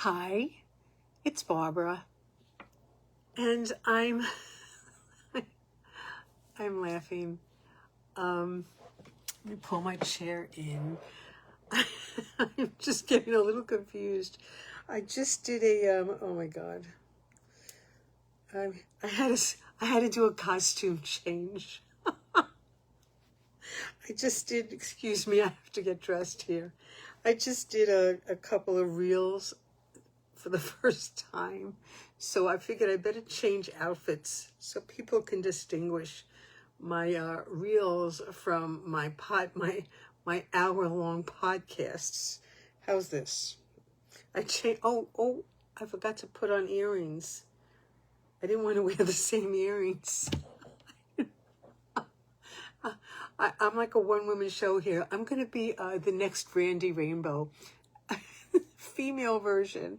Hi, it's Barbara, and I'm laughing. Let me pull my chair in. I'm just getting a little confused. I just did a oh my God. I had to do a costume change. I just did. Excuse me. I have to get dressed here. I just did a couple of reels for the first time. So I figured I better change outfits so people can distinguish my reels from my hour-long podcasts. How's this? I forgot to put on earrings. I didn't want to wear the same earrings. I'm like a one-woman show here. I'm going to be the next Randy Rainbow. Female version.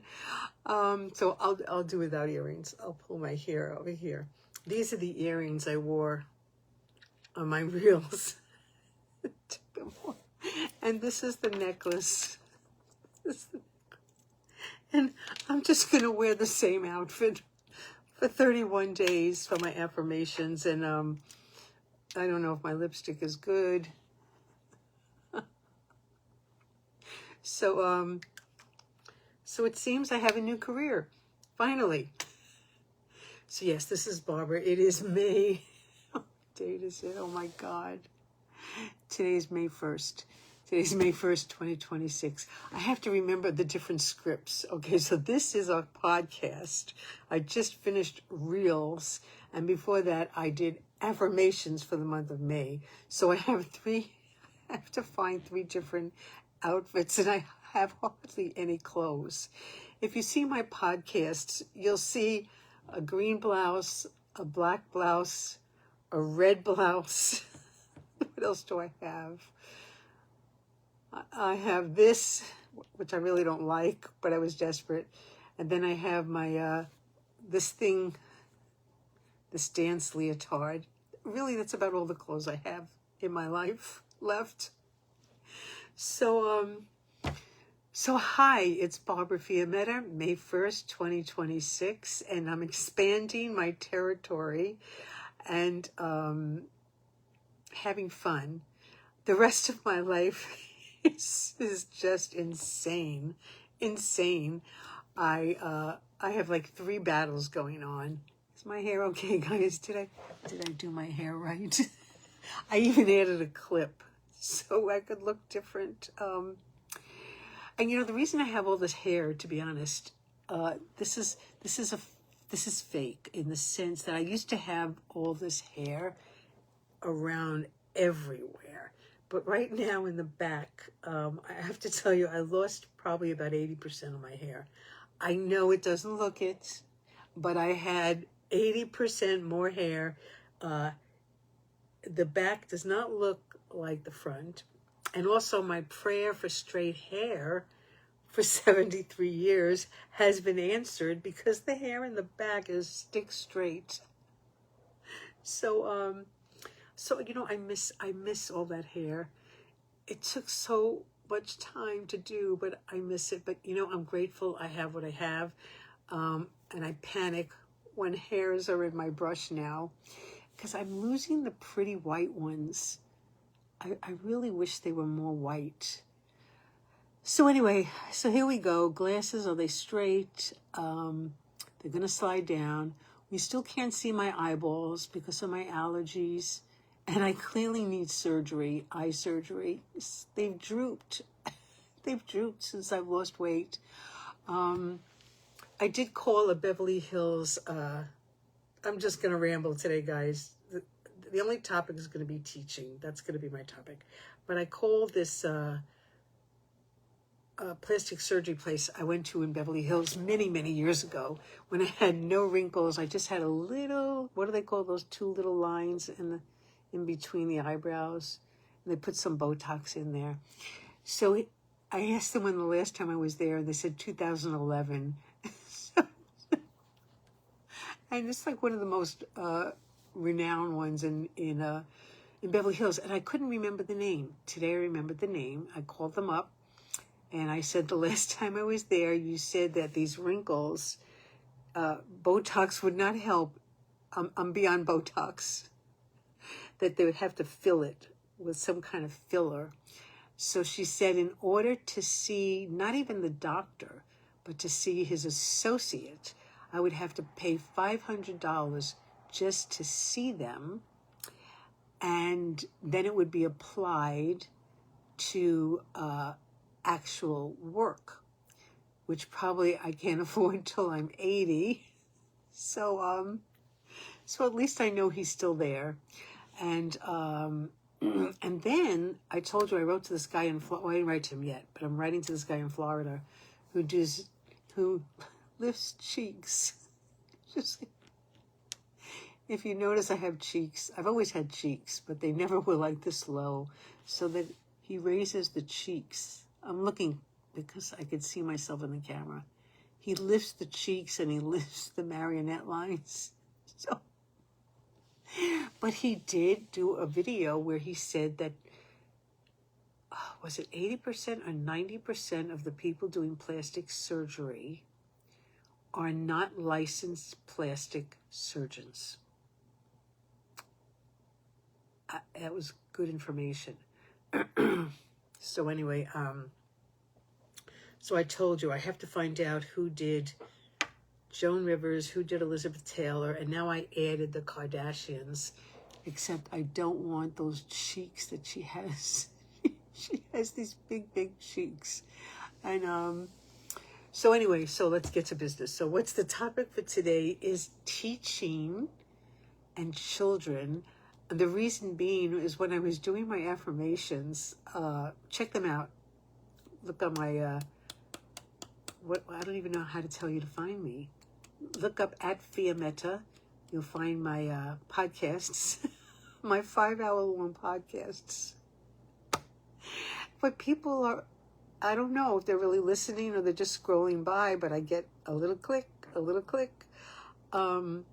So I'll do without earrings. I'll pull my hair over here. These are the earrings I wore on my reels. And this is the necklace. And I'm just gonna wear the same outfit for 31 days for my affirmations. And I don't know if my lipstick is good. So it seems I have a new career, finally. So yes, this is Barbara. It is May. What date is it? Oh my God. Today is May 1st. Today's May 1st, 2026. I have to remember the different scripts. Okay, so this is a podcast. I just finished Reels, and before that I did affirmations for the month of May. So I have to find three different outfits, and I have hardly any clothes. If you see my podcasts, you'll see a green blouse, a black blouse, a red blouse. What else do I have? I have this, which I really don't like, but I was desperate. And then I have my, this dance leotard. Really, that's about all the clothes I have in my life left. So hi, it's Barbara Fiametta, May 1st, 2026, and I'm expanding my territory and having fun. The rest of my life is just insane. I have like 3 battles going on. Is my hair okay, guys? Did I do my hair right? I even added a clip so I could look different. And you know, the reason I have all this hair, to be honest, this is fake in the sense that I used to have all this hair around everywhere. But right now in the back, I have to tell you, I lost probably about 80% of my hair. I know it doesn't look it, but I had 80% more hair. The back does not look like the front. And also my prayer for straight hair for 73 years has been answered because the hair in the back is stick straight. So you know, I miss all that hair. It took so much time to do, but I miss it. But you know, I'm grateful I have what I have. And I panic when hairs are in my brush now because I'm losing the pretty white ones. I really wish they were more white. So anyway, so here we go. Glasses, are they straight? They're going to slide down. We still can't see my eyeballs because of my allergies. And I clearly need surgery, eye surgery. They've drooped. They've drooped since I've lost weight. I did call a Beverly Hills. I'm just going to ramble today, guys. The only topic is going to be teaching. That's going to be my topic. But I called this plastic surgery place I went to in Beverly Hills many, many years ago when I had no wrinkles. I just had a little, what do they call those 2 little lines in between the eyebrows? And they put some Botox in there. So I asked them when the last time I was there, and they said 2011. And it's like one of the most renowned ones in Beverly Hills, and I couldn't remember the name. Today I remembered the name. I called them up, And I said the last time I was there, you said that these wrinkles, Botox would not help. I'm beyond Botox. That they would have to fill it with some kind of filler. So she said in order to see, not even the doctor, but to see his associate, I would have to pay $500 just to see them. And then it would be applied to actual work, which probably I can't afford till I'm 80. So at least I know he's still there. And and then I told you I wrote to this guy in Florida. Well, I didn't write to him yet, but I'm writing to this guy in Florida who lifts cheeks. Just, if you notice, I have cheeks. I've always had cheeks, but they never were like this low. So that he raises the cheeks. I'm looking because I could see myself in the camera. He lifts the cheeks and he lifts the marionette lines. So, but he did do a video where he said that, was it 80% or 90% of the people doing plastic surgery are not licensed plastic surgeons. That was good information. So anyway, so I told you I have to find out who did Joan Rivers, who did Elizabeth Taylor, and now I added the Kardashians, except I don't want those cheeks that she has. She has these big, big cheeks. And so anyway, so let's get to business. So what's the topic for today is teaching and children. The reason being is when I was doing my affirmations, check them out. Look on my, I don't even know how to tell you to find me. Look up at Fiametta. You'll find my podcasts, my 5-hour-long podcasts. But people are, I don't know if they're really listening or they're just scrolling by, but I get a little click, a little click. So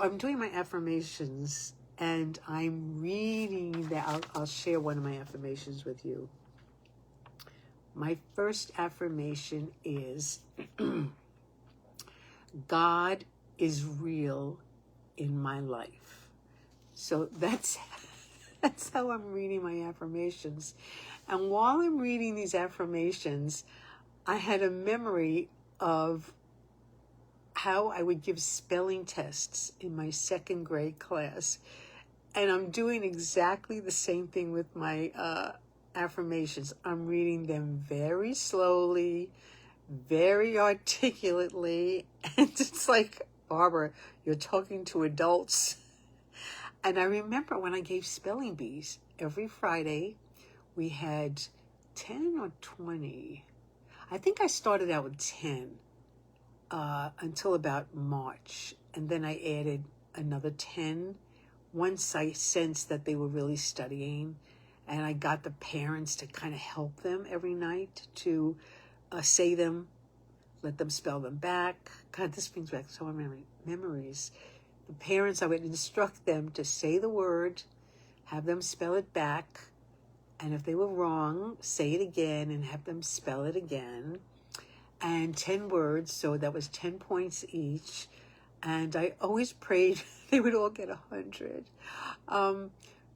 I'm doing my affirmations and I'm reading that. I'll share one of my affirmations with you. My first affirmation is, God is real in my life. So that's how I'm reading my affirmations. And while I'm reading these affirmations, I had a memory of how I would give spelling tests in my 2nd grade class. And I'm doing exactly the same thing with my affirmations. I'm reading them very slowly, very articulately, and it's like, Barbara, you're talking to adults. And I remember when I gave spelling bees, every Friday we had 10 or 20. I think I started out with 10 until about March, and then I added another 10 once I sensed that they were really studying, and I got the parents to kind of help them every night to say them, let them spell them back. God, this brings back so many memories. The parents, I would instruct them to say the word, have them spell it back, and if they were wrong, say it again and have them spell it again. And 10 words, so that was 10 points each. And I always prayed they would all get 100.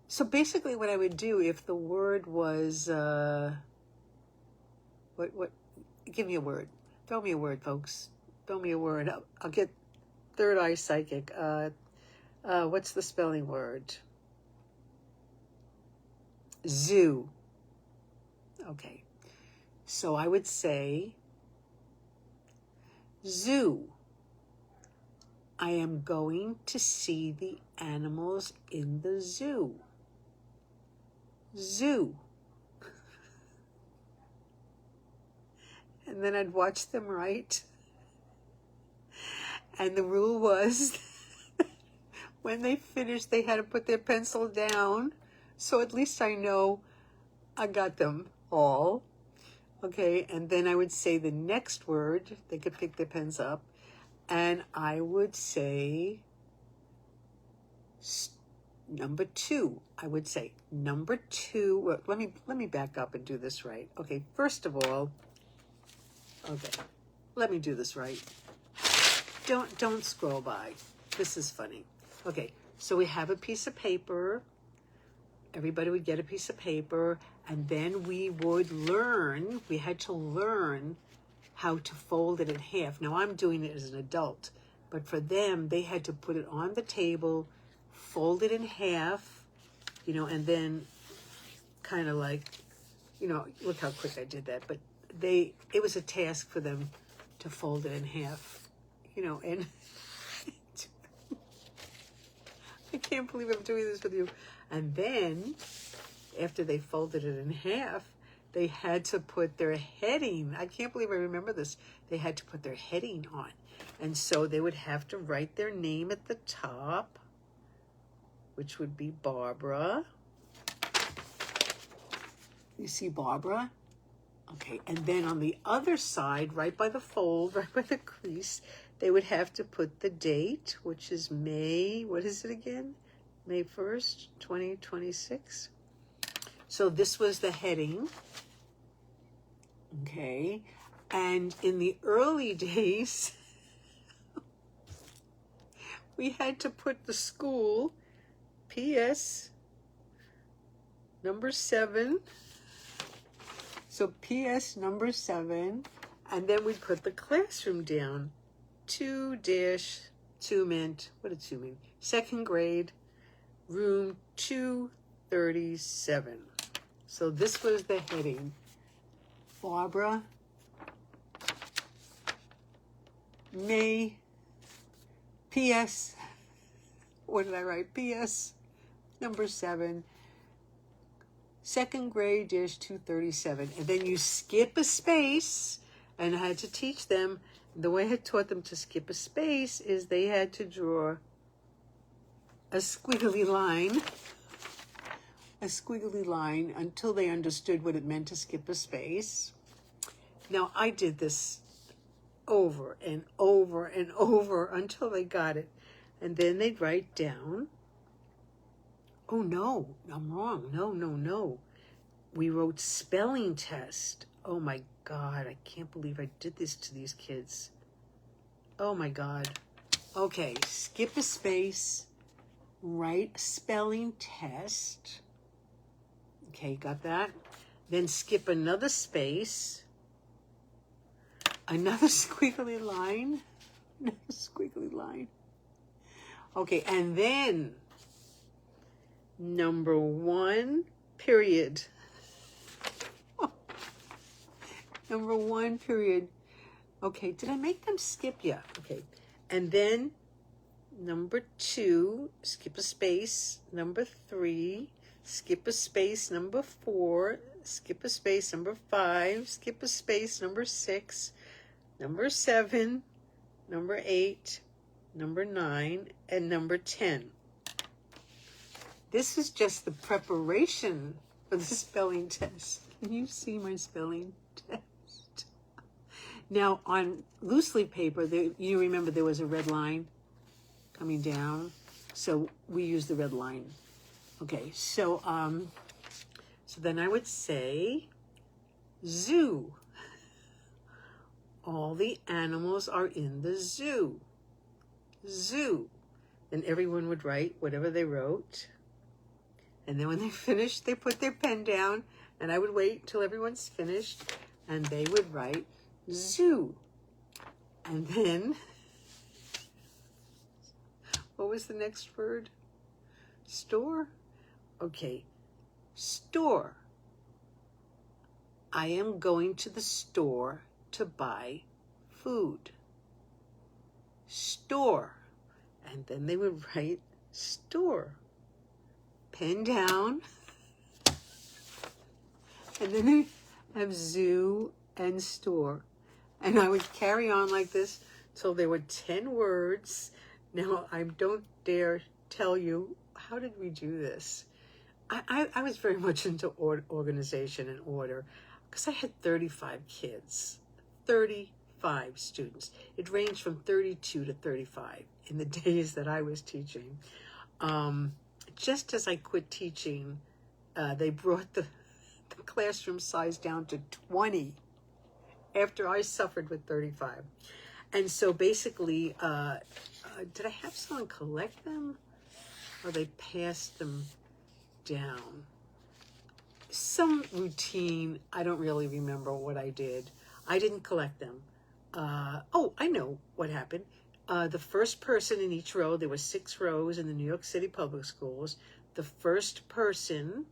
So basically what I would do, if the word was, give me a word. Throw me a word, folks. Throw me a word. I'll get third eye psychic. What's the spelling word? Zoo. Okay. So I would say, zoo. I am going to see the animals in the zoo. Zoo. And then I'd watch them write. And the rule was, when they finished, they had to put their pencil down. So at least I know I got them all. Okay, and then I would say the next word. They could pick their pens up. And I would say number 2. I would say number 2. Well, let me back up and do this right. Okay, first of all, Okay, let me do this right. Don't scroll by. This is funny. Okay, so we have a piece of paper. Everybody would get a piece of paper, and then we had to learn how to fold it in half. Now I'm doing it as an adult, but for them, they had to put it on the table, fold it in half, and then kind of like, look how quick I did that, but it was a task for them to fold it in half, and I can't believe I'm doing this with you. And then, after they folded it in half, they had to put their heading. I can't believe I remember this. They had to put their heading on. And so they would have to write their name at the top, which would be Barbara. You see Barbara? Okay, and then on the other side, right by the fold, right by the crease, they would have to put the date, which is May, what is it again? May 1st, 2026. So this was the heading. Okay, and in the early days, we had to put the school, PS, number 7. So PS number 7, and then we'd put the classroom down. 2-2 meant, what did 2 mean? Second grade, room 237. So this was the heading. Barbara, May, PS, what did I write? PS number 7, second grade dash 237. And then you skip a space, and I had to teach them. The way I taught them to skip a space is they had to draw a squiggly line until they understood what it meant to skip a space. Now, I did this over and over and over until they got it. And then they'd write down, oh no, I'm wrong. No. We wrote spelling test. Oh my God, I can't believe I did this to these kids. Oh my God. Okay, skip a space, write spelling test. Okay, got that? Then skip another space, another squiggly line, Okay, and then number 1, period. Number 1, period. Okay, did I make them skip? Yeah, okay. And then number 2, skip a space. Number 3, skip a space. Number 4, skip a space. Number 5, skip a space. Number 6, number 7, number 8, number 9, and number 10. This is just the preparation for the spelling test. Can you see my spelling test? Now, on loose leaf paper, you remember there was a red line coming down, so we use the red line. Okay, so then I would say zoo. All the animals are in the zoo. Zoo. And everyone would write whatever they wrote. And then when they finished, they put their pen down, and I would wait till everyone's finished, and they would write zoo. And then, what was the next word? Store? Okay, store. I am going to the store to buy food. Store. And then they would write store. Pen down. And then they have zoo and store. And I would carry on like this till there were 10 words. Now, I don't dare tell you, how did we do this? I was very much into organization and order because I had 35 kids, 35 students. It ranged from 32 to 35 in the days that I was teaching. Just as I quit teaching, they brought the classroom size down to 20. after I suffered with 35. And so basically, did I have someone collect them? Or they passed them down? Some routine. I don't really remember what I did. I didn't collect them. Oh, I know what happened. The first person in each row, there were 6 rows in the New York City public schools. The first person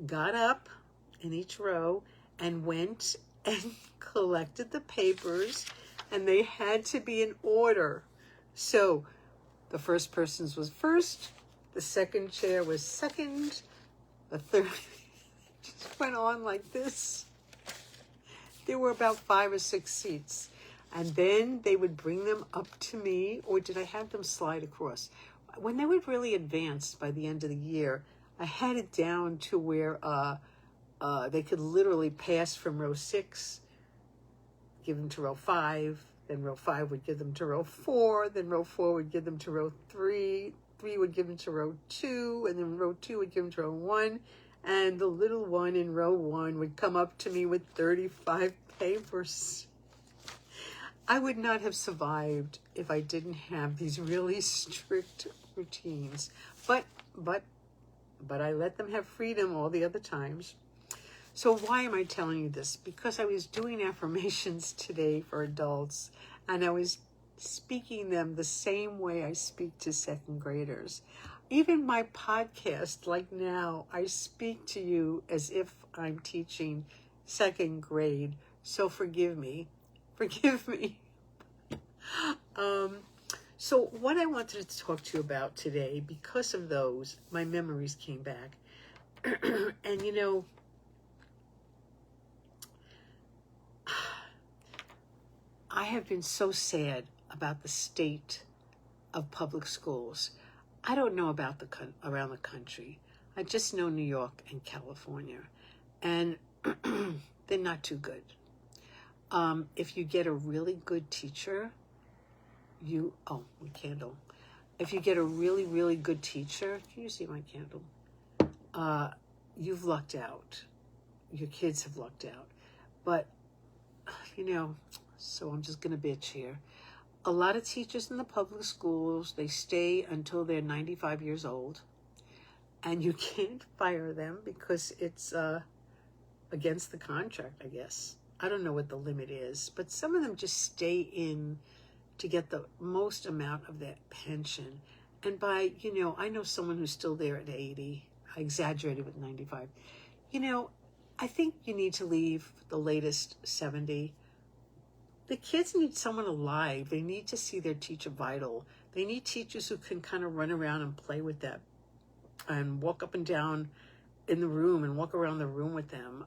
got up in each row and went and collected the papers, and they had to be in order. So the first person's was first, the second chair was second, the third just went on like this. There were about 5 or 6 seats. And then they would bring them up to me, or did I have them slide across? When they were really advanced by the end of the year, I had it down to where they could literally pass from row 6, give them to row 5, then row 5 would give them to row 4, then row 4 would give them to row 3, 3 would give them to row 2, and then row 2 would give them to row 1, and the little one in row 1 would come up to me with 35 papers. I would not have survived if I didn't have these really strict routines. But I let them have freedom all the other times. So why am I telling you this? Because I was doing affirmations today for adults, and I was speaking them the same way I speak to 2nd graders. Even my podcast, like now, I speak to you as if I'm teaching 2nd grade. So forgive me. Forgive me. So what I wanted to talk to you about today, because of those, my memories came back. And you know, I have been so sad about the state of public schools. I don't know about around the country. I just know New York and California. And they're not too good. If you get a really good teacher, my candle. If you get a really, really good teacher, can you see my candle? You've lucked out. Your kids have lucked out. But, you know, so I'm just going to bitch here. A lot of teachers in the public schools, they stay until they're 95 years old. And you can't fire them because it's against the contract, I guess. I don't know what the limit is, but some of them just stay in to get the most amount of that pension. And by, you know, I know someone who's still there at 80. I exaggerated with 95. You know, I think you need to leave the latest 70. The kids need someone alive. They need to see their teacher vital. They need teachers who can kind of run around and play with them and walk up and down in the room and walk around the room with them.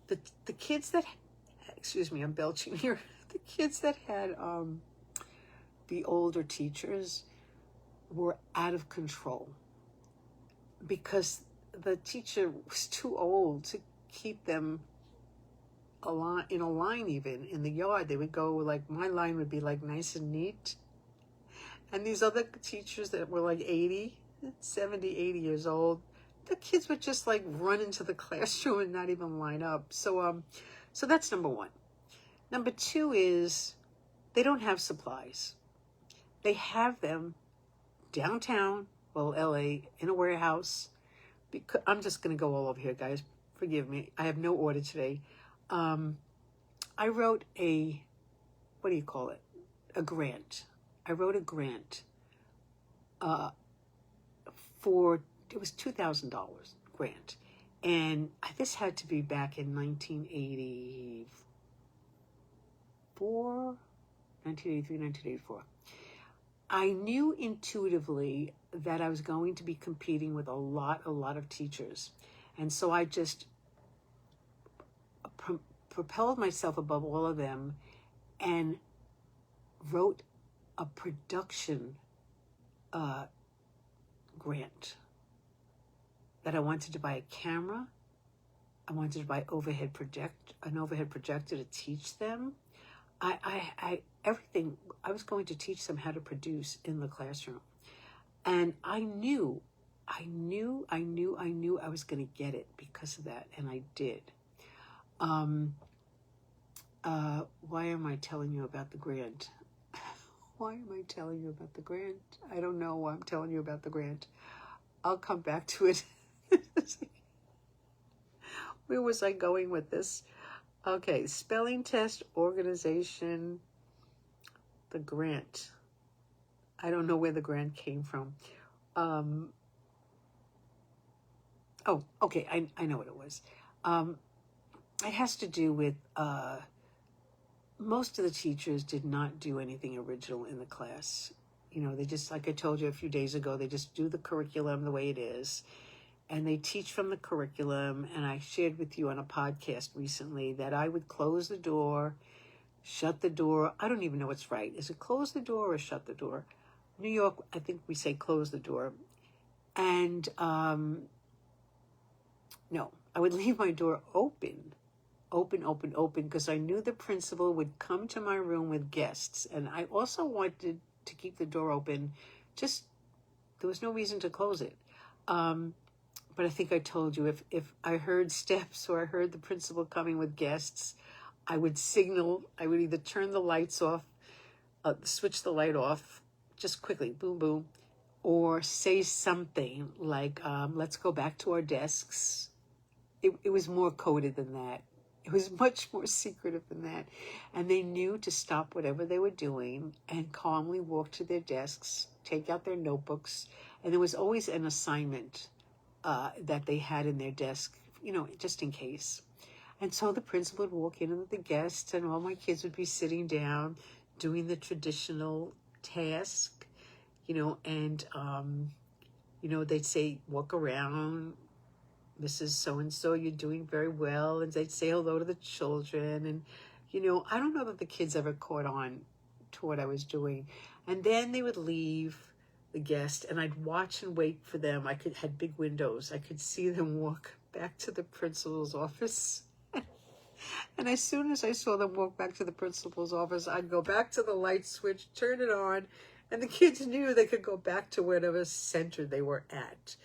The kids that, excuse me, I'm belching here. The kids that had the older teachers were out of control because the teacher was too old to keep them in a line. Even in the yard, they would go like, my line would be like nice and neat. And these other teachers that were like 80, 70, 80 years old, the kids would just like run into the classroom and not even line up. So that's number 1. Number 2 is they don't have supplies. They have them downtown, well, LA, in a warehouse. Because I'm just going to go all over here, guys. Forgive me. I have no order today. I wrote a grant. I wrote a grant it was $2,000 grant. And this had to be back in 1984. I knew intuitively that I was going to be competing with a lot of teachers. And so I just propelled myself above all of them and wrote a production grant that I wanted to buy a camera. I wanted to buy an overhead projector to teach them. Everything. I was going to teach them how to produce in the classroom. And I knew I was going to get it because of that, and I did. Why am I telling you about the grant? Why am I telling you about the grant? I don't know why I'm telling you about the grant. I'll come back to it. Where was I going with this? Okay, spelling test, organization, the grant. I don't know where the grant came from. Oh, okay, I know what it was. It has to do with most of the teachers did not do anything original in the class. You know, they just, like I told you a few days ago, they just do the curriculum the way it is. And they teach from the curriculum. And I shared with you on a podcast recently that I would close the door, shut the door. I don't even know what's right. Is it close the door or shut the door? New York, I think we say close the door. And no, I would leave my door open, because I knew the principal would come to my room with guests. And I also wanted to keep the door open. Just, there was no reason to close it. But I think I told you, if I heard steps or I heard the principal coming with guests, I would signal. I would either turn the lights off, switch the light off, just quickly, boom, boom, or say something like, let's go back to our desks. It was more coded than that. It was much more secretive than that. And they knew to stop whatever they were doing and calmly walk to their desks, take out their notebooks. And there was always an assignment that they had in their desk, you know, just in case. And so the principal would walk in with the guests, and all my kids would be sitting down doing the traditional task, you know, and, you know, they'd say, walk around, Mrs. So-and-so, you're doing very well. And they'd say hello to the children. And, you know, I don't know that the kids ever caught on to what I was doing. And then they would leave the guest, and I'd watch and wait for them. I had big windows. I could see them walk back to the principal's office. And as soon as I saw them walk back to the principal's office, I'd go back to the light switch, turn it on, and the kids knew they could go back to whatever center they were at.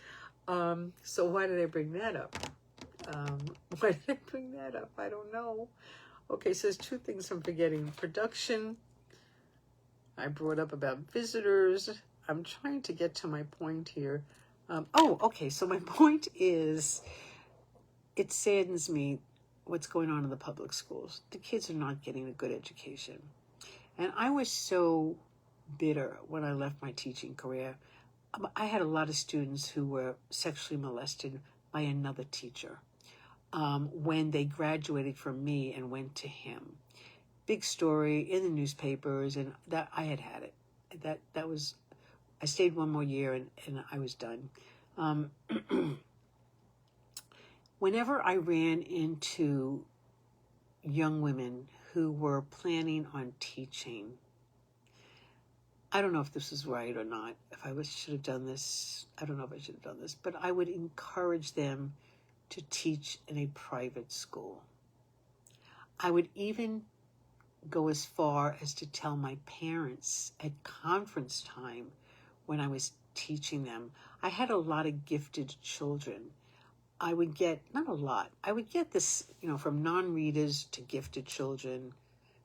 So why did I bring that up? Why did I bring that up? I don't know. Okay, so there's two things I'm forgetting. Production. I brought up about visitors. I'm trying to get to my point here. Okay, so my point is, it saddens me what's going on in the public schools. The kids are not getting a good education. And I was so bitter when I left my teaching career. I had a lot of students who were sexually molested by another teacher when they graduated from me and went to him. Big story in the newspapers, and that I had it. That was, I stayed one more year and I was done. Whenever I ran into young women who were planning on teaching, I don't know if this was right or not. If I should have done this, I don't know if I should have done this, but I would encourage them to teach in a private school. I would even go as far as to tell my parents at conference time when I was teaching them. I had a lot of gifted children. I would get, not a lot, I would get this, you know, from non-readers to gifted children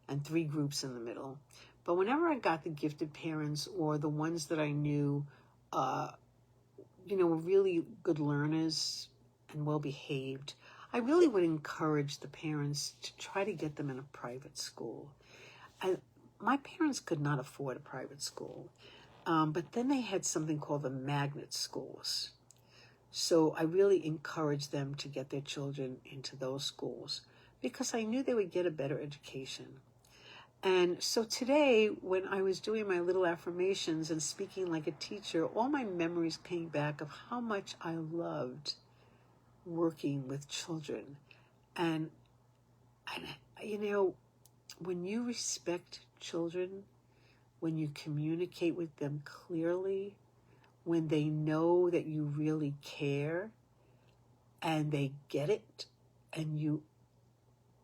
and 3 groups in the middle. But whenever I got the gifted parents or the ones that I knew, you know, were really good learners and well-behaved, I really would encourage the parents to try to get them in a private school. My parents could not afford a private school, but then they had something called the magnet schools. So I really encouraged them to get their children into those schools because I knew they would get a better education. And so today, when I was doing my little affirmations and speaking like a teacher, all my memories came back of how much I loved working with children. And you know, when you respect children, when you communicate with them clearly, when they know that you really care and they get it, and you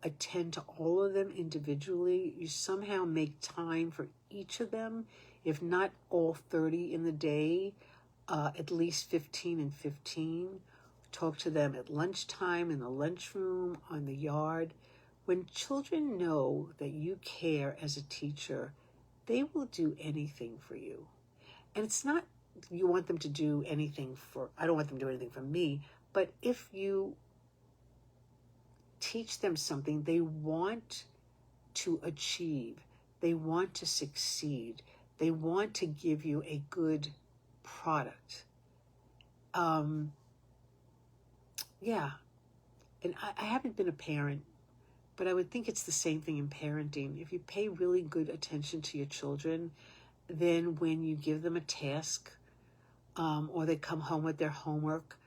attend to all of them individually, you somehow make time for each of them, if not all 30 in the day, at least 15 and 15. Talk to them at lunchtime, in the lunchroom, on the yard. When children know that you care as a teacher, they will do anything for you. And it's not you want them to do anything for, I don't want them to do anything for me, but if you teach them something, they want to achieve, they want to succeed, they want to give you a good product. Yeah, and I haven't been a parent, but I would think it's the same thing in parenting. If you pay really good attention to your children, then when you give them a task, or they come home with their homework,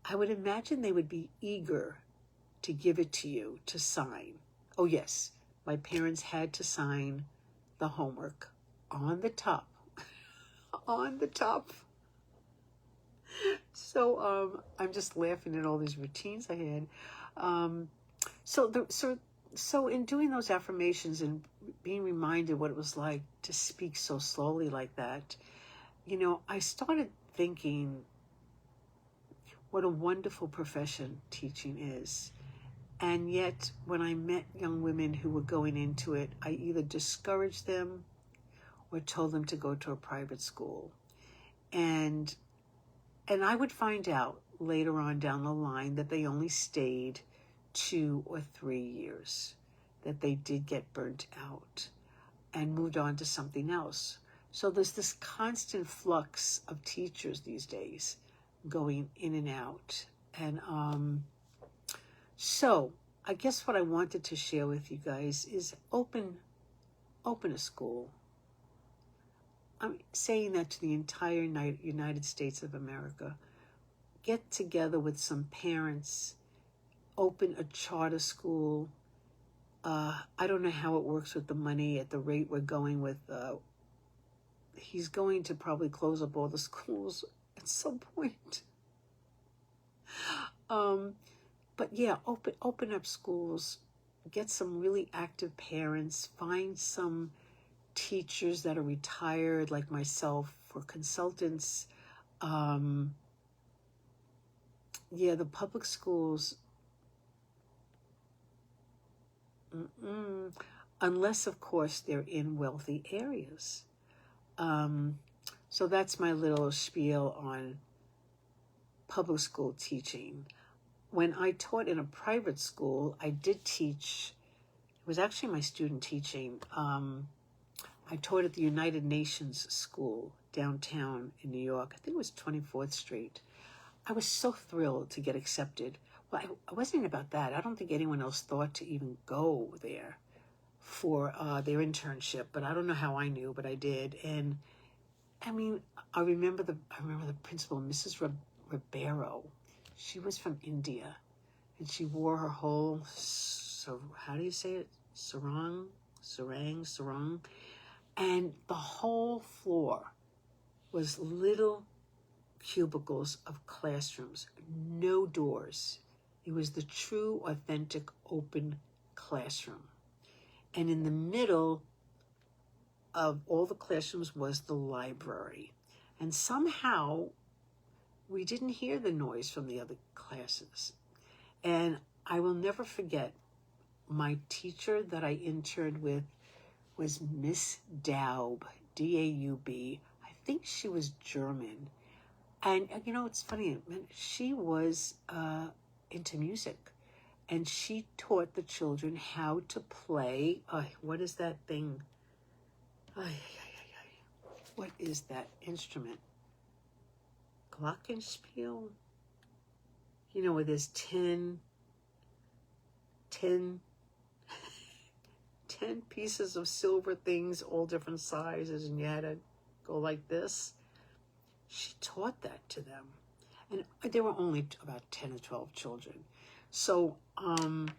I would imagine they would be eager to give it to you to sign. Oh yes, my parents had to sign the homework on the top, on the top. So I'm just laughing at all these routines I had. So in doing those affirmations and being reminded what it was like to speak so slowly like that, I started thinking what a wonderful profession teaching is. And yet, when I met young women who were going into it, I either discouraged them or told them to go to a private school. And I would find out later on down the line that they only stayed 2 or 3 years, that they did get burnt out and moved on to something else. So there's this constant flux of teachers these days going in and out. And so I guess what I wanted to share with you guys is open a school. I'm saying that to the entire United States of America. Get together with some parents, open a charter school. I don't know how it works with the money at the rate we're going with. He's going to probably close up all the schools at some point. But yeah, open up schools, get some really active parents, find some teachers that are retired like myself for consultants. Yeah, the public schools, unless of course they're in wealthy areas. So that's my little spiel on public school teaching. When I taught in a private school, I did teach, it was actually my student teaching. I taught at the United Nations School downtown in New York. I think it was 24th Street. I was so thrilled to get accepted. Well, it wasn't about that. I don't think anyone else thought to even go there for their internship, but I don't know how I knew, but I did. And I mean, I remember the principal, Mrs. Ribeiro. She was from India, and she wore her whole, how do you say it? Sarong. And the whole floor was little cubicles of classrooms, no doors. It was the true, authentic, open classroom. And in the middle of all the classrooms was the library. And somehow we didn't hear the noise from the other classes. And I will never forget, my teacher that I interned with was Miss Daub, D-A-U-B. I think she was German. And, it's funny, she was into music. And she taught the children how to play, what is that thing? What is that instrument? Glockenspiel? Where there's 10 pieces of silver things, all different sizes, and you had to go like this. She taught that to them. And there were only about 10 or 12 children. So, and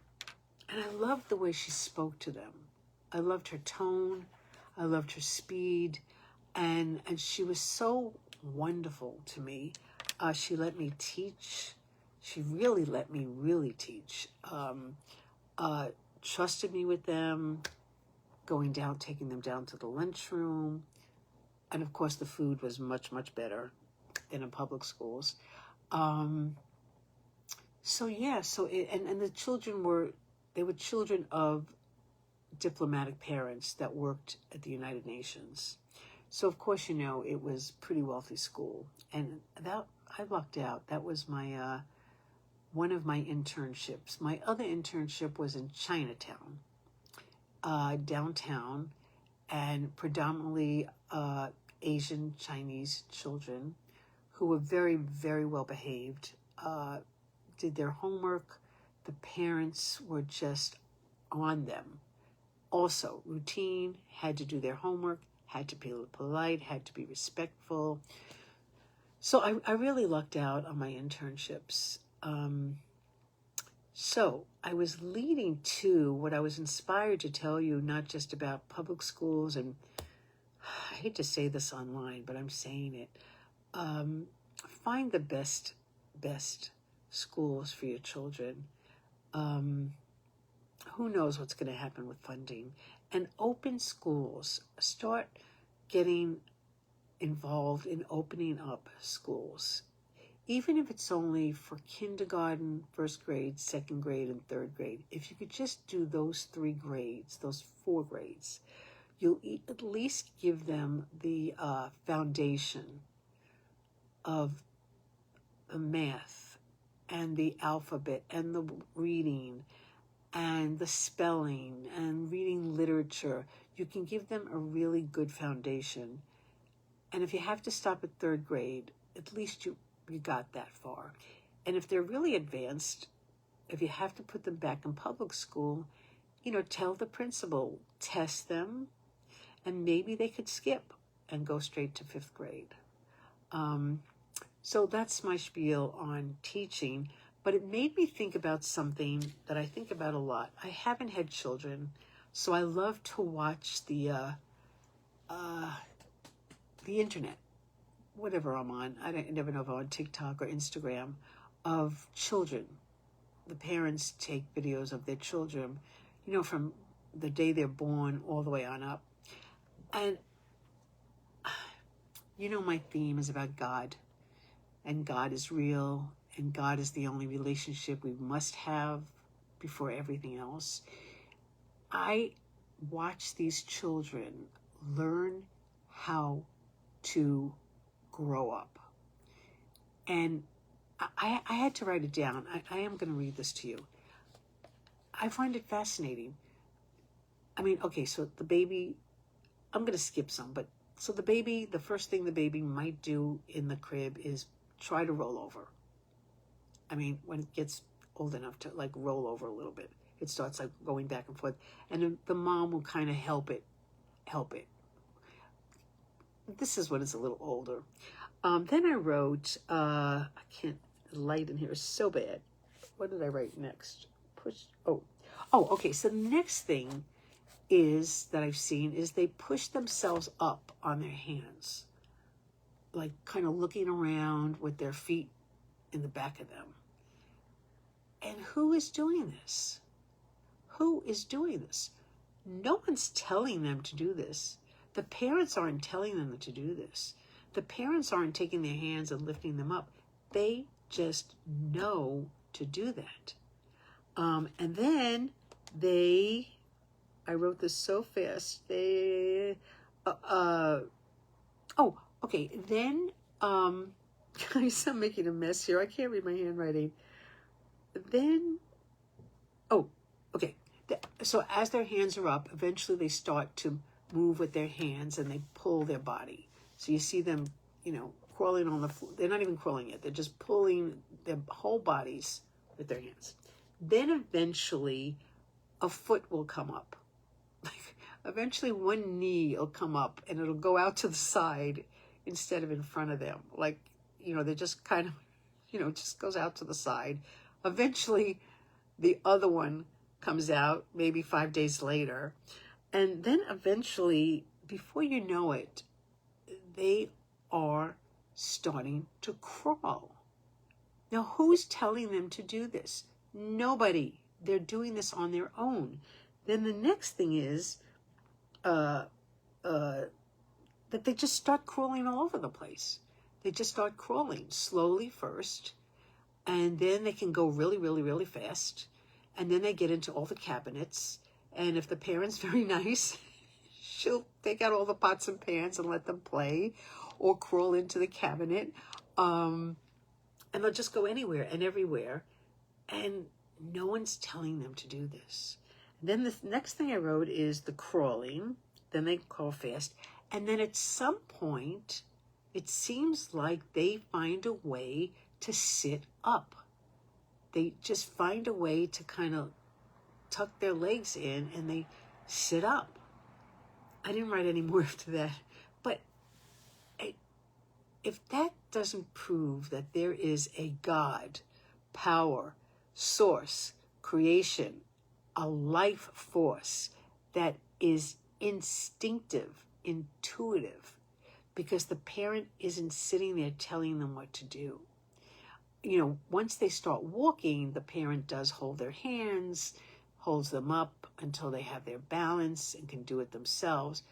I loved the way she spoke to them. I loved her tone. I loved her speed. And she was so wonderful to me. She let me teach. She really let me teach. Trusted me with them, taking them down to the lunchroom. And of course the food was much, much better than in public schools. And the children were they were children of diplomatic parents that worked at the United Nations. So of course, you know, it was a pretty wealthy school. And that, I lucked out. That was my, one of my internships. My other internship was in Chinatown, downtown, and predominantly Asian Chinese children who were very, very well behaved, did their homework. The parents were just on them. Also, routine, had to do their homework, had to be polite, had to be respectful. So I really lucked out on my internships. So I was leading to what I was inspired to tell you, not just about public schools, and I hate to say this online, but I'm saying it. Find the best schools for your children. Who knows what's going to happen with funding? And open schools. Start getting involved in opening up schools. Even if it's only for kindergarten, first grade, second grade, and third grade. If you could just do those 3 grades, those 4 grades, you'll at least give them the foundation of the math and the alphabet and the reading and the spelling and reading literature. You can give them a really good foundation. And if you have to stop at 3rd grade, at least you got that far. And if they're really advanced, if you have to put them back in public school, you know, tell the principal, test them, and maybe they could skip and go straight to 5th grade. So that's my spiel on teaching, but it made me think about something that I think about a lot. I haven't had children, so I love to watch the internet, whatever I'm on. I never know if I'm on TikTok or Instagram, of children. The parents take videos of their children, you know, from the day they're born all the way on up. And, you know, my theme is about God. And God is real, and God is the only relationship we must have before everything else. I watch these children learn how to grow up. And I had to write it down. I am going to read this to you. I find it fascinating. I mean, okay, so the baby, I'm going to skip some, but so the baby, the first thing the baby might do in the crib is try to roll over. I mean, when it gets old enough to like roll over a little bit, it starts like going back and forth, and then the mom will kind of help it. This is when it's a little older. Then I wrote, I can't, the light in here is so bad. What did I write next? Okay, so the next thing is that I've seen is they push themselves up on their hands, like kind of looking around with their feet in the back of them. And who is doing this? Who is doing this? No one's telling them to do this. The parents aren't telling them to do this. The parents aren't taking their hands and lifting them up. They just know to do that. And then I wrote this so fast. Then, I'm making a mess here. I can't read my handwriting. Then, so as their hands are up, eventually they start to move with their hands and they pull their body. So you see them, you know, crawling on the floor. They're not even crawling yet. They're just pulling their whole bodies with their hands. Then eventually a foot will come up. Eventually one knee will come up and it'll go out to the side instead of in front of them. Like, you know, they just kind of, you know, just goes out to the side. Eventually the other one comes out maybe 5 days later. And then eventually, before you know it, they are starting to crawl. Now, who's telling them to do this? Nobody. They're doing this on their own. Then the next thing is that they just start crawling all over the place. They just start crawling slowly first, and then they can go really, really, really fast. And then they get into all the cabinets. And if the parent's very nice, she'll take out all the pots and pans and let them play or crawl into the cabinet. And they'll just go anywhere and everywhere. And no one's telling them to do this. And then the next thing I wrote is the crawling. Then they crawl fast. And then at some point, it seems like they find a way to sit up. They just find a way to kind of tuck their legs in and they sit up. I didn't write any more after that. But if that doesn't prove that there is a God, power, source, creation, a life force that is instinctive, intuitive, because the parent isn't sitting there telling them what to do. You know, once they start walking, the parent does hold their hands, holds them up until they have their balance and can do it themselves.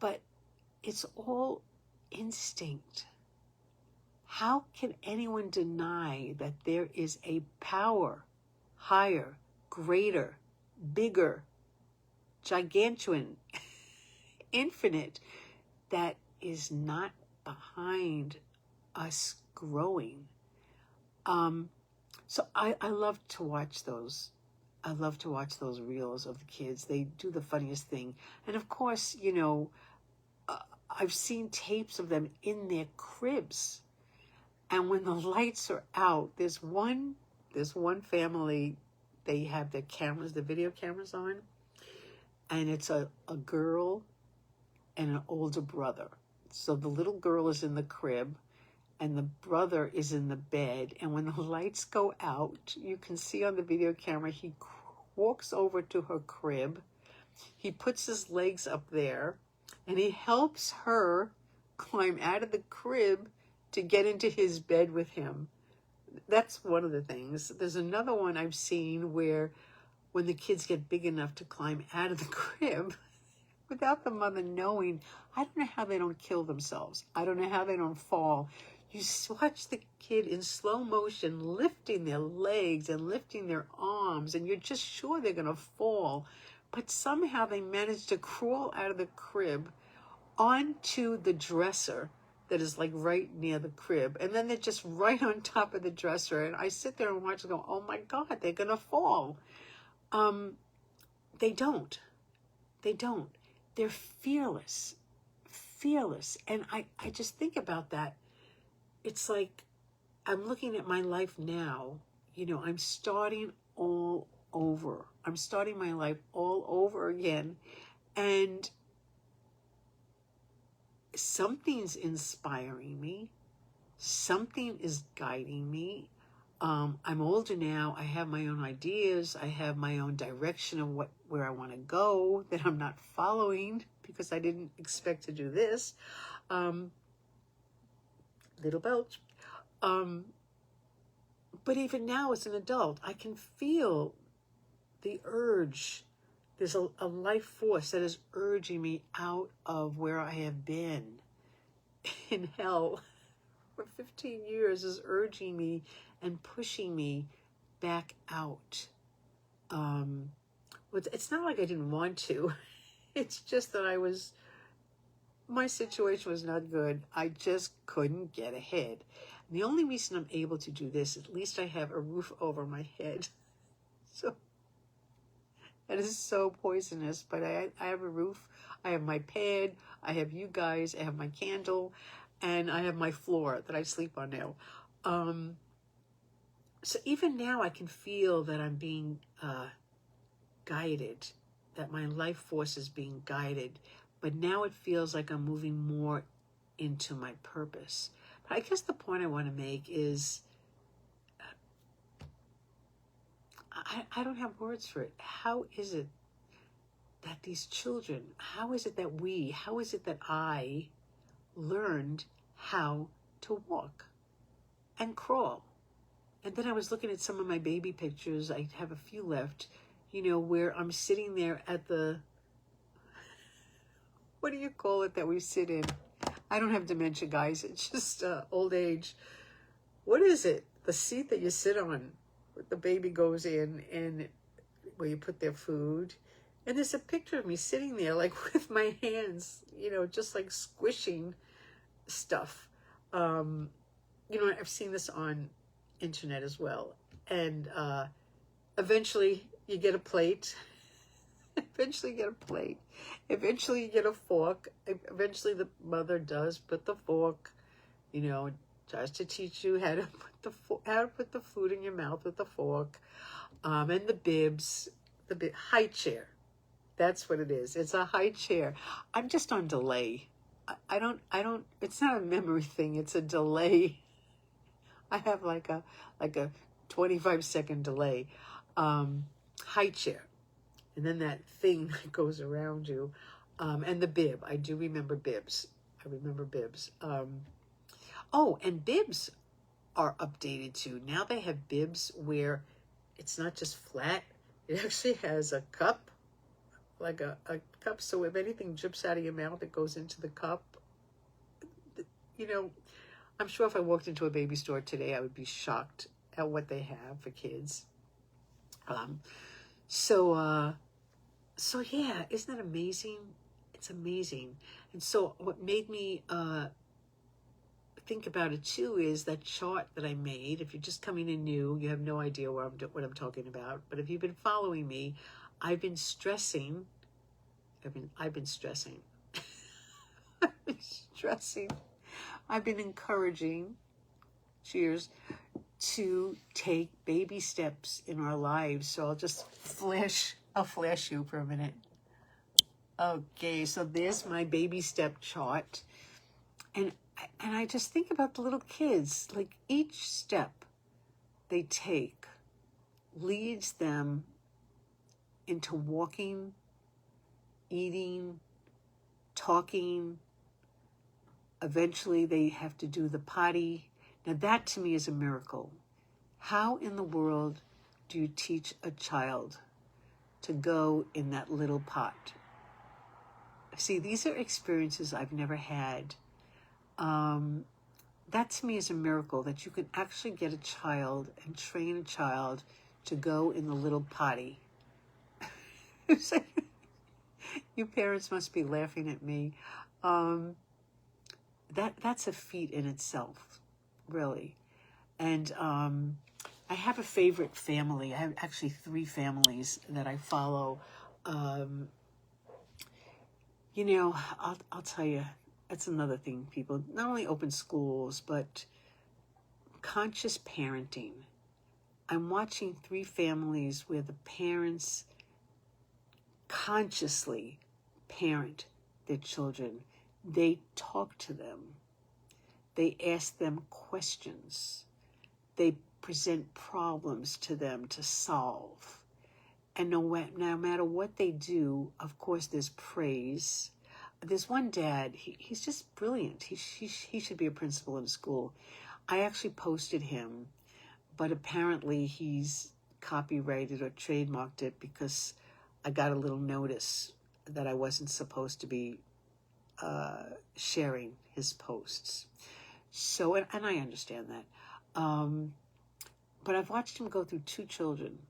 But it's all instinct. How can anyone deny that there is a power, higher, greater, bigger, gigantuan, infinite, that is not behind us growing? So I love to watch those. I love to watch those reels of the kids. They do the funniest thing. And of course, you know, I've seen tapes of them in their cribs. And when the lights are out, there's one family, they have their cameras, the video cameras on. And it's a girl and an older brother. So the little girl is in the crib and the brother is in the bed. And when the lights go out, you can see on the video camera, he walks over to her crib. He puts his legs up there and he helps her climb out of the crib to get into his bed with him. That's one of the things. There's another one I've seen where when the kids get big enough to climb out of the crib, without the mother knowing, I don't know how they don't kill themselves. I don't know how they don't fall. You watch the kid in slow motion lifting their legs and lifting their arms, and you're just sure they're going to fall. But somehow they manage to crawl out of the crib onto the dresser that is like right near the crib. And then they're just right on top of the dresser. And I sit there and watch and go, oh my God, they're going to fall. They don't. They don't. They're fearless. Fearless. And I just think about that. It's like I'm looking at my life now. You know, I'm starting all over. I'm starting my life all over again. And something's inspiring me. Something is guiding me. I'm older now. I have my own ideas. I have my own direction of where I want to go that I'm not following because I didn't expect to do this. Little belch. But even now as an adult, I can feel the urge. There's a life force that is urging me out of where I have been in hell for 15 years, is urging me and pushing me back out. It's not like I didn't want to. It's just that my situation was not good. I just couldn't get ahead. And the only reason I'm able to do this, at least I have a roof over my head. So that is so poisonous, but I have a roof. I have my pad. I have you guys. I have my candle. And I have my floor that I sleep on now. So even now I can feel that I'm being guided, that my life force is being guided. But now it feels like I'm moving more into my purpose. But I guess the point I want to make is I don't have words for it. How is it that these children, how is it that I learned how to walk and crawl? And then I was looking at some of my baby pictures. I have a few left, you know, where I'm sitting there at the, what do you call it that we sit in? I don't have dementia, guys. It's just old age. What is it? The seat that you sit on. the baby goes in and where you put their food. And there's a picture of me sitting there like with my hands, just like squishing stuff. I've seen this on internet as well. And eventually you get a plate. Eventually you get a plate. Eventually you get a fork. Eventually the mother does put the fork, tries to teach you how to put the food in your mouth with the fork. And the bibs, high chair. That's what it is. It's a high chair. I'm just on delay. I don't, it's not a memory thing. It's a delay. I have like a 25-second delay. High chair. And then that thing that goes around you. And the bib. I do remember bibs. I remember bibs. And bibs are updated too. Now they have bibs where it's not just flat. It actually has a cup. Like a cup, so if anything drips out of your mouth, it goes into the cup. I'm sure if I walked into a baby store today, I would be shocked at what they have for kids. So yeah, isn't that amazing? It's amazing. And so what made me think about it too is that chart that I made. If you're just coming in new, you have no idea what I'm talking about. But if you've been following me, I've been stressing. I've been stressing. I've been encouraging, cheers, to take baby steps in our lives. So I'll flash you for a minute. Okay, so there's my baby step chart. And I just think about the little kids. Like each step they take leads them into walking, eating, talking. Eventually they have to do the potty. Now that to me is a miracle. How in the world do you teach a child to go in that little pot? See, these are experiences I've never had. That to me is a miracle, that you can actually get a child and train a child to go in the little potty. You parents must be laughing at me. That's a feat in itself, really. And I have a favorite family. I have actually 3 families that I follow. I'll tell you, that's another thing, people. Not only open schools, but conscious parenting. I'm watching 3 families where the parents consciously parent their children. They talk to them. They ask them questions. They present problems to them to solve. And no matter what they do, of course, there's praise. There's one dad, he's just brilliant. He should be a principal in a school. I actually posted him, but apparently he's copyrighted or trademarked it because I got a little notice that I wasn't supposed to be sharing his posts. So, and I understand that. But I've watched him go through 2 children.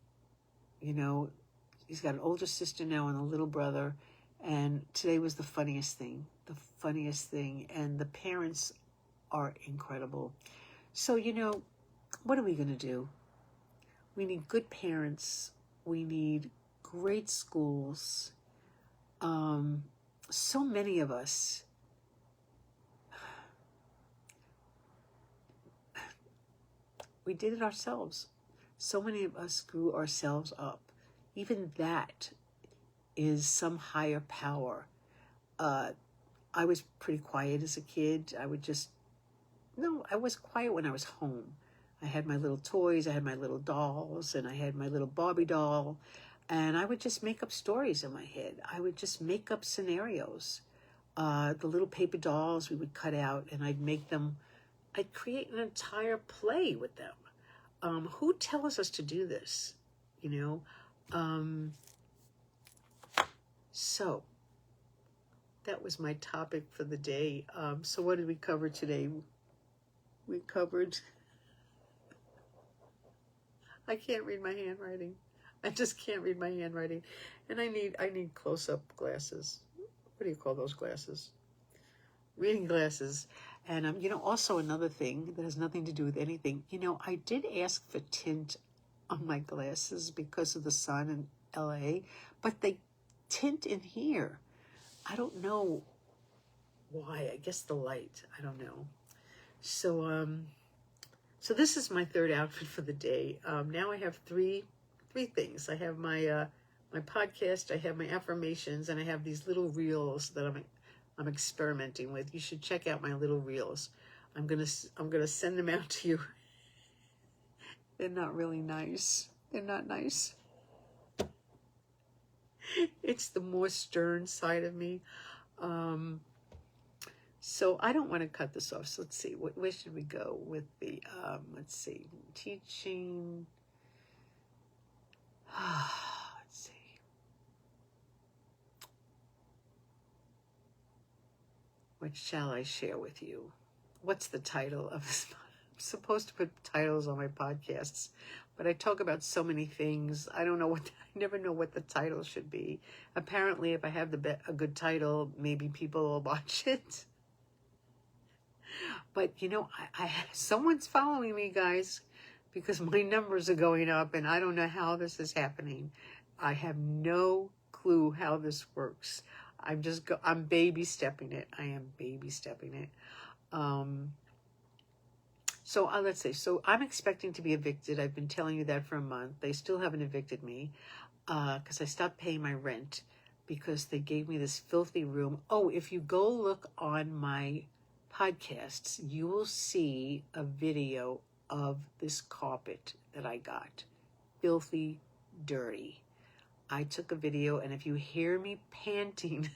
He's got an older sister now and a little brother. And today was the funniest thing. And the parents are incredible. So, what are we going to do? We need good parents. We need great schools. So many of us we did it ourselves. So many of us grew ourselves up. Even that is some higher power. I was pretty quiet as a kid. I was quiet when I was home. I had my little toys, I had my little dolls, and I had my little Barbie doll. And I would just make up stories in my head. I would just make up scenarios. The little paper dolls we would cut out, and I'd create an entire play with them. Who tells us to do this? So that was my topic for the day. So what did we cover today? We covered I can't read my handwriting. I just can't read my handwriting. And I need close-up glasses. What do you call those glasses? Reading glasses. And, also another thing that has nothing to do with anything. I did ask for tint on my glasses because of the sun in LA, but they tint in here. I don't know why. I guess the light. I don't know. So this is my third outfit for the day. Now I have three things. I have my my podcast, I have my affirmations, and I have these little reels that I'm experimenting with. You should check out my little reels. I'm gonna send them out to you. They're not really nice. They're not nice. It's the more stern side of me. So I don't want to cut this off. So let's see. Where should we go with the, let's see, teaching. Let's see. What shall I share with you? What's the title of this? I'm supposed to put titles on my podcasts, but I talk about so many things. I don't know I never know what the title should be. Apparently, if I have a good title, maybe people will watch it. But, someone's following me, guys, because my numbers are going up, and I don't know how this is happening. I have no clue how this works. I'm baby stepping it. I am baby stepping it. So let's say, so I'm expecting to be evicted. I've been telling you that for a month. They still haven't evicted me because I stopped paying my rent because they gave me this filthy room. Oh, if you go look on my podcasts, you will see a video of this carpet that I got. Filthy, dirty. I took a video, and if you hear me panting,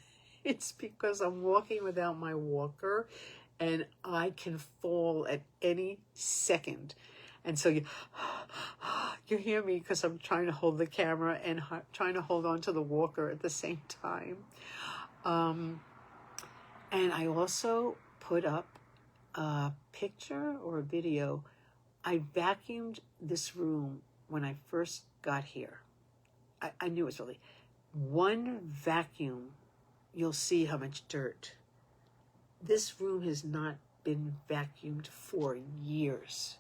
it's because I'm walking without my walker, and I can fall at any second. And so you hear me because I'm trying to hold the camera and trying to hold on to the walker at the same time. And I also put up a picture or a video. I vacuumed this room when I first got here. I knew it was really one vacuum. You'll see how much dirt. This room has not been vacuumed for years.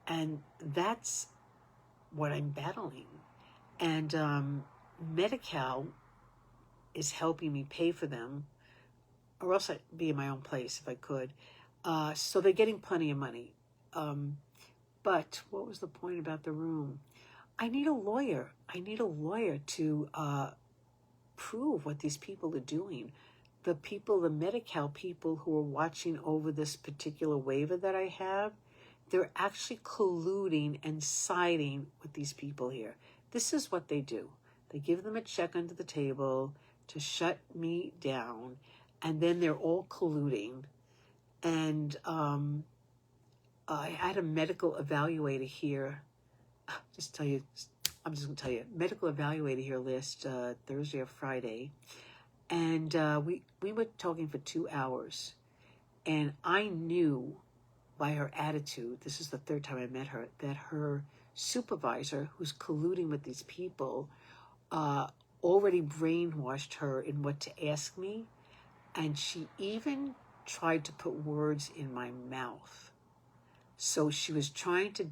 And that's what I'm battling. And Medi-Cal is helping me pay for them, or else I'd be in my own place if I could. So they're getting plenty of money. But what was the point about the room? I need a lawyer. I need a lawyer to prove what these people are doing. The Medi-Cal people who are watching over this particular waiver that I have, they're actually colluding and siding with these people here. This is what they do. They give them a check under the table to shut me down, and then they're all colluding. And I had a medical evaluator here. I'm just going to tell you, medical evaluator here last Thursday or Friday. And we were talking for 2 hours. And I knew by her attitude, this is the third time I met her, that her supervisor, who's colluding with these people, already brainwashed her in what to ask me. And she even tried to put words in my mouth. So she was trying to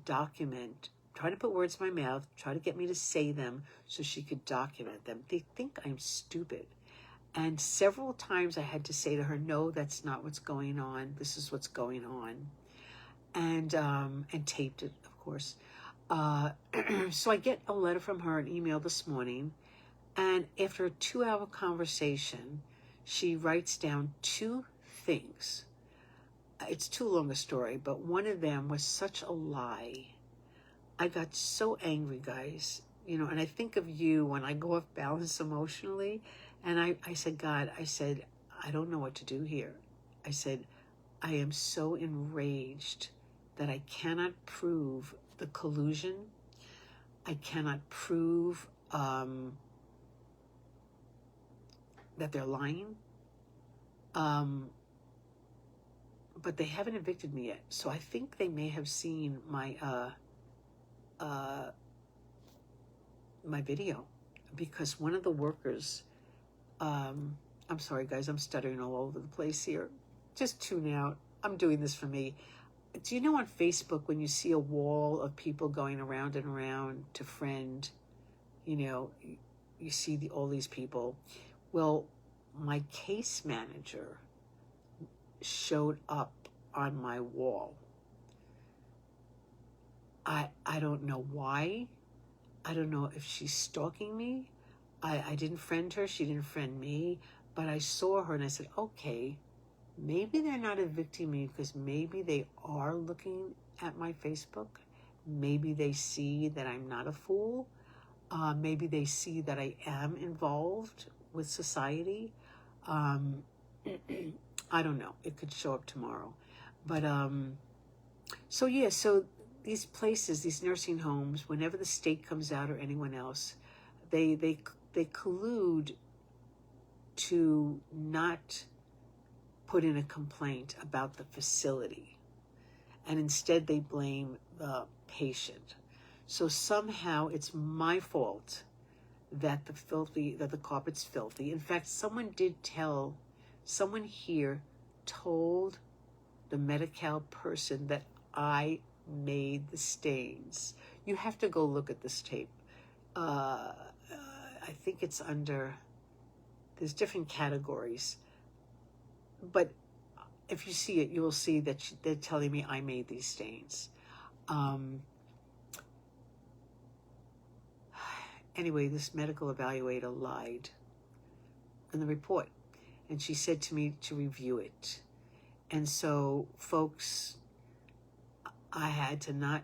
put words in my mouth, try to get me to say them so she could document them. They think I'm stupid. And several times I had to say to her, no, that's not what's going on. This is what's going on. And taped it, of course. So I get a letter from her, an email this morning. And after a 2-hour conversation, she writes down 2 things. It's too long a story, but one of them was such a lie. I got so angry, guys, and I think of you when I go off balance emotionally. And I said, God, I don't know what to do here. I said, I am so enraged that I cannot prove the collusion. I cannot prove that they're lying. But they haven't evicted me yet. So I think they may have seen my my video, because one of the workers, I'm sorry guys, I'm stuttering all over the place here. Just tune out. I'm doing this for me. Do you know on Facebook when you see a wall of people going around and around to friend, you know, you see all these people? Well, my case manager showed up on my wall. I don't know why. I don't know if she's stalking me. I didn't friend her. She didn't friend me. But I saw her and I said, okay, maybe they're not evicting me because maybe they are looking at my Facebook. Maybe they see that I'm not a fool. Maybe they see that I am involved with society. I don't know. It could show up tomorrow. But so yeah, so these places, these nursing homes, whenever the state comes out or anyone else, they collude to not put in a complaint about the facility, and instead they blame the patient. So somehow it's my fault that the carpet's filthy. In fact, someone here told the Medi-Cal person that I made the stains. You have to go look at this tape. I think it's under, there's different categories. But if you see it, you will see that they're telling me I made these stains. Anyway, this medical evaluator lied in the report. And she said to me to review it. And so, folks, I had to not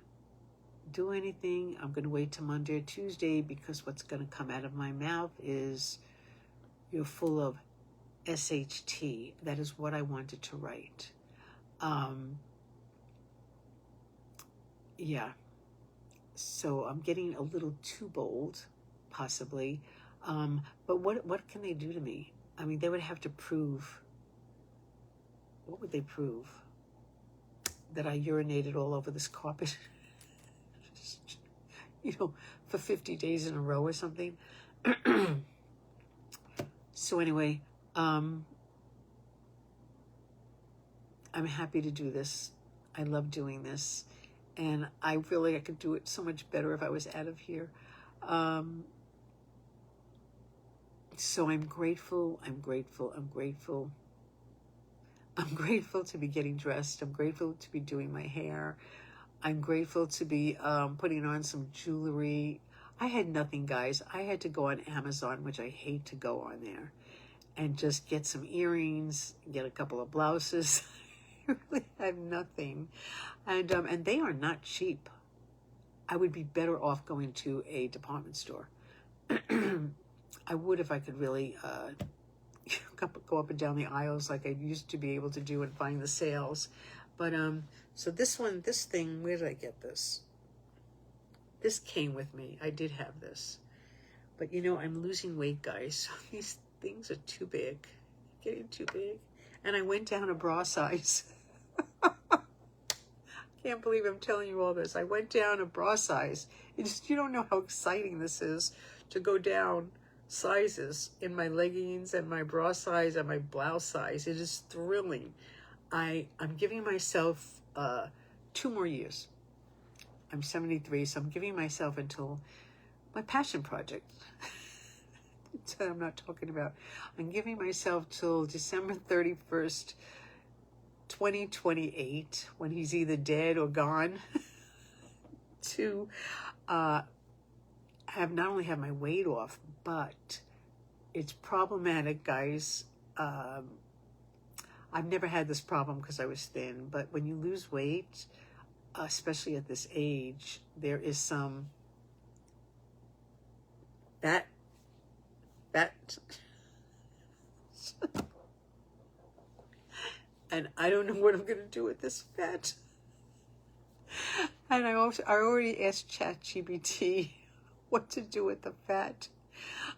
do anything. I'm going to wait till Monday or Tuesday, because what's going to come out of my mouth is, you're full of SHT. That is what I wanted to write. Yeah. So I'm getting a little too bold, possibly. But what can they do to me? I mean, they would have to prove. What would they prove? That I urinated all over this carpet, for 50 days in a row or something. So anyway, I'm happy to do this. I love doing this. And I could do it so much better if I was out of here. So I'm grateful. I'm grateful to be getting dressed. I'm grateful to be doing my hair. I'm grateful to be putting on some jewelry. I had nothing, guys. I had to go on Amazon, which I hate to go on there, and just get some earrings, get a couple of blouses. I really have nothing. And they are not cheap. I would be better off going to a department store. I would if I could really go up and down the aisles like I used to be able to do and find the sales. But so this thing, where did I get this? This came with me. I did have this. But I'm losing weight, guys. So these things are too big. Getting too big. And I went down a bra size. Can't believe I'm telling you all this. I went down a bra size. You don't know how exciting this is to go down sizes in my leggings and my bra size and my blouse size. It is thrilling. I'm giving myself 2 more years. I'm 73, so I'm giving myself until my passion project that I'm not talking about. I'm giving myself till December 31st, 2028, when he's either dead or gone, to not only have my weight off, but it's problematic, guys. I've never had this problem because I was thin, but when you lose weight, especially at this age, there is some fat. And I don't know what I'm going to do with this fat. And I already asked ChatGPT what to do with the fat.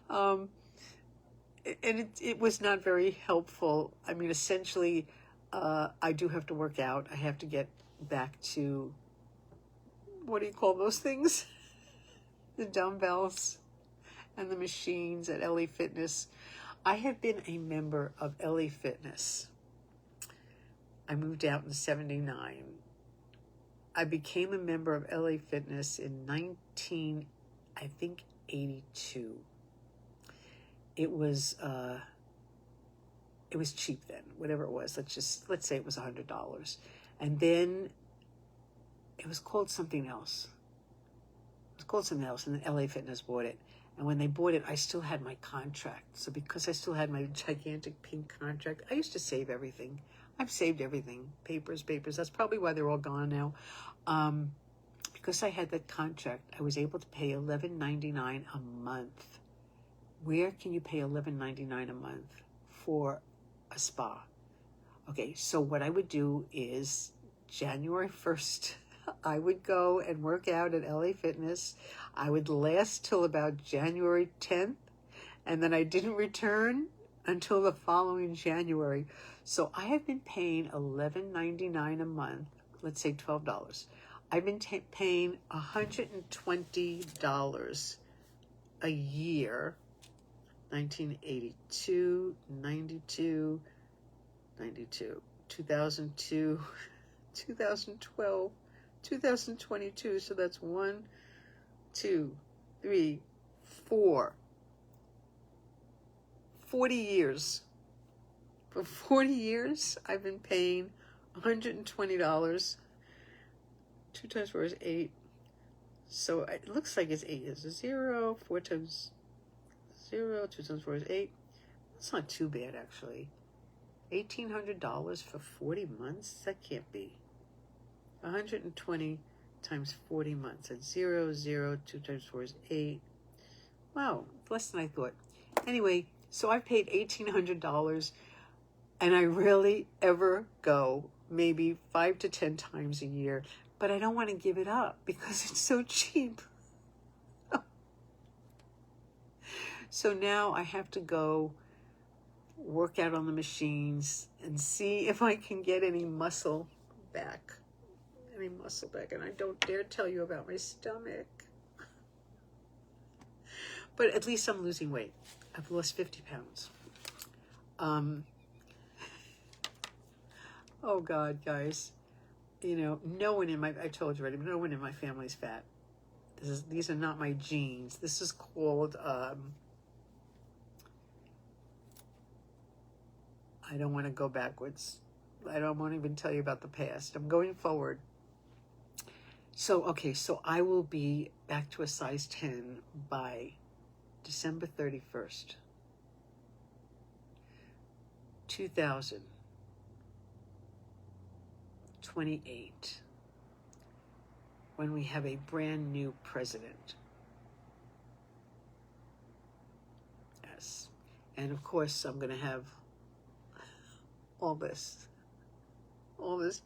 And it was not very helpful. I mean, essentially, I do have to work out. I have to get back to what do you call those things? The dumbbells and the machines at LA Fitness. I have been a member of LA Fitness. I moved out in '79. I became a member of LA Fitness in 82. It was cheap then, whatever it was. Let's say it was $100. And then it was called something else. And then LA Fitness bought it. And when they bought it, I still had my contract. So because I still had my gigantic pink contract, I used to save everything. I've saved everything. Papers. That's probably why they're all gone now. Because I had that contract, I was able to pay $11.99 a month. Where can you pay $11.99 a month for a spa? Okay, so what I would do is January 1st, I would go and work out at LA Fitness. I would last till about January 10th, and then I didn't return until the following January. So I have been paying $11.99 a month, let's say $12. I've been paying $120 a year, 1982, 92, 2002, 2012, 2022. So that's 1, 2, 3, 4, 40 years. For 40 years, I've been paying $120. 2 times 4 is 8. So it looks like it's 8 is a 0. 4 times 0. 2 times 4 is 8. That's not too bad, actually. $1,800 for 40 months? That can't be. 120 times 40 months. That's 0, 0. 2 times 4 is 8. Wow, less than I thought. Anyway, so I paid $1,800, and I rarely ever go, maybe 5 to 10 times a year. But I don't want to give it up because it's so cheap. So now I have to go work out on the machines and see if I can get any muscle back. And I don't dare tell you about my stomach. But at least I'm losing weight. I've lost 50 pounds. Oh God, guys. You know, I told you already, no one in my family's fat. These are not my genes. This is called, I don't want to go backwards. I don't want to even tell you about the past. I'm going forward. So, okay, so I will be back to a size 10 by December 31st, 2028, when we have a brand new president. Yes. And of course, I'm going to have all this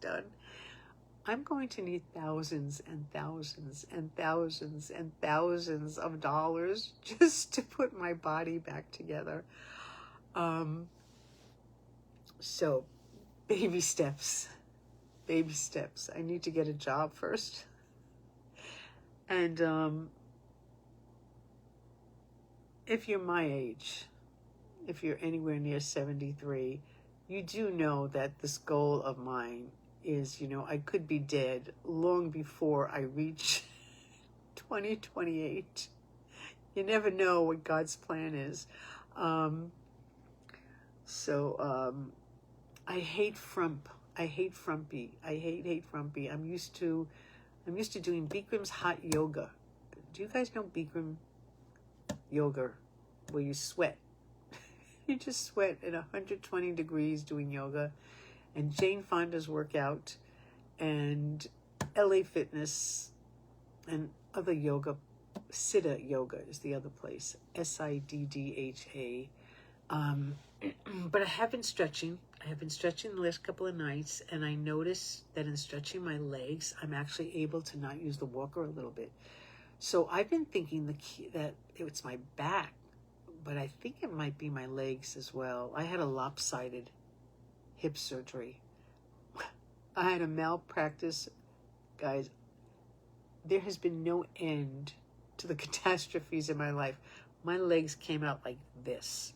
done. I'm going to need thousands and thousands and thousands and thousands of dollars just to put my body back together. So baby steps. I need to get a job first. And if you're my age, if you're anywhere near 73, you do know that this goal of mine is, I could be dead long before I reach 2028. You never know what God's plan is. I hate frump. I hate frumpy. I hate frumpy. I'm used to doing Bikram's hot yoga. Do you guys know Bikram yoga, where you sweat? You just sweat at 120 degrees doing yoga. And Jane Fonda's workout, and LA Fitness, and other yoga. Siddha Yoga is the other place. SIDDHA. But I have been stretching. The last couple of nights, and I noticed that in stretching my legs, I'm actually able to not use the walker a little bit. So I've been thinking that it's my back, but I think it might be my legs as well. I had a lopsided hip surgery. I had a malpractice, guys. there has been no end to the catastrophes in my life. My legs came out like this.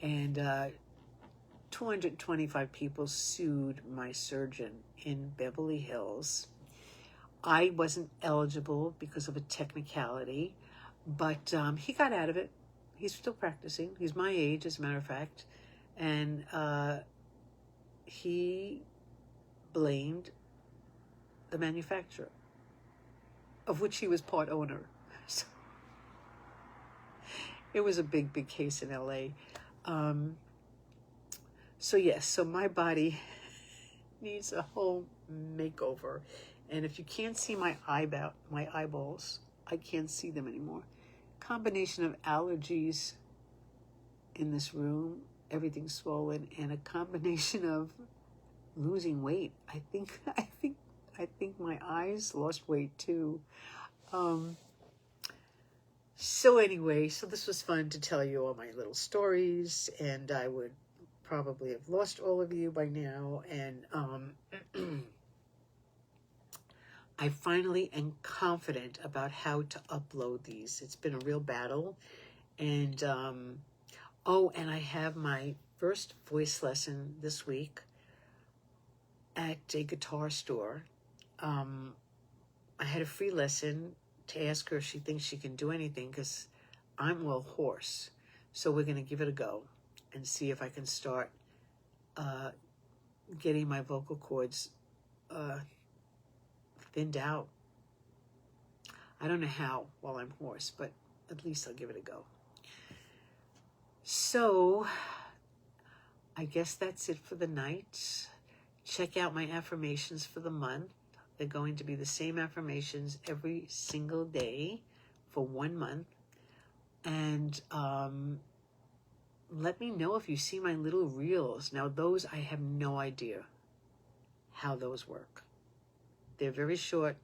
And 225 people sued my surgeon in Beverly Hills. I wasn't eligible because of a technicality, but he got out of it. He's still practicing. He's my age, as a matter of fact. And he blamed the manufacturer, of which he was part owner. So it was a big, big case in LA. So yes, so my body needs a whole makeover. And if you can't see my eyeballs, I can't see them anymore. Combination of allergies in this room, everything's swollen, and a combination of losing weight. I think my eyes lost weight too. So anyway, so this was fun to tell you all my little stories, and I would probably have lost all of you by now. And I finally am confident about how to upload these. It's been a real battle. And and I have my first voice lesson this week at a guitar store. I had a free lesson to ask her if she thinks she can do anything, because I'm well hoarse. So we're going to give it a go and see if I can start getting my vocal cords thinned out. I don't know how while I'm hoarse, but at least I'll give it a go. So I guess that's it for the night. Check out my affirmations for the month. They're going to be the same affirmations every single day for 1 month. And let me know if you see my little reels. Now, those, I have no idea how those work. They're very short,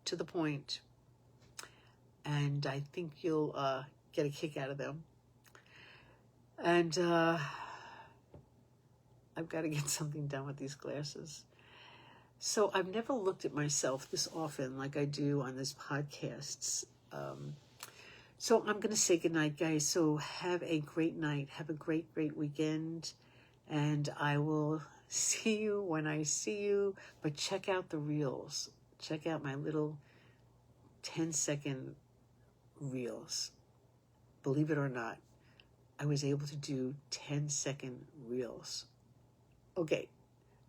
to the point, and I think you'll get a kick out of them. And I've got to get something done with these glasses. So I've never looked at myself this often like I do on this podcasts. So I'm going to say goodnight, guys. So have a great night. Have a great, great weekend. And I will see you when I see you. But check out the reels. Check out my little 10-second reels. Believe it or not, I was able to do 10-second reels. Okay.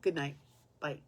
Good night. Bye.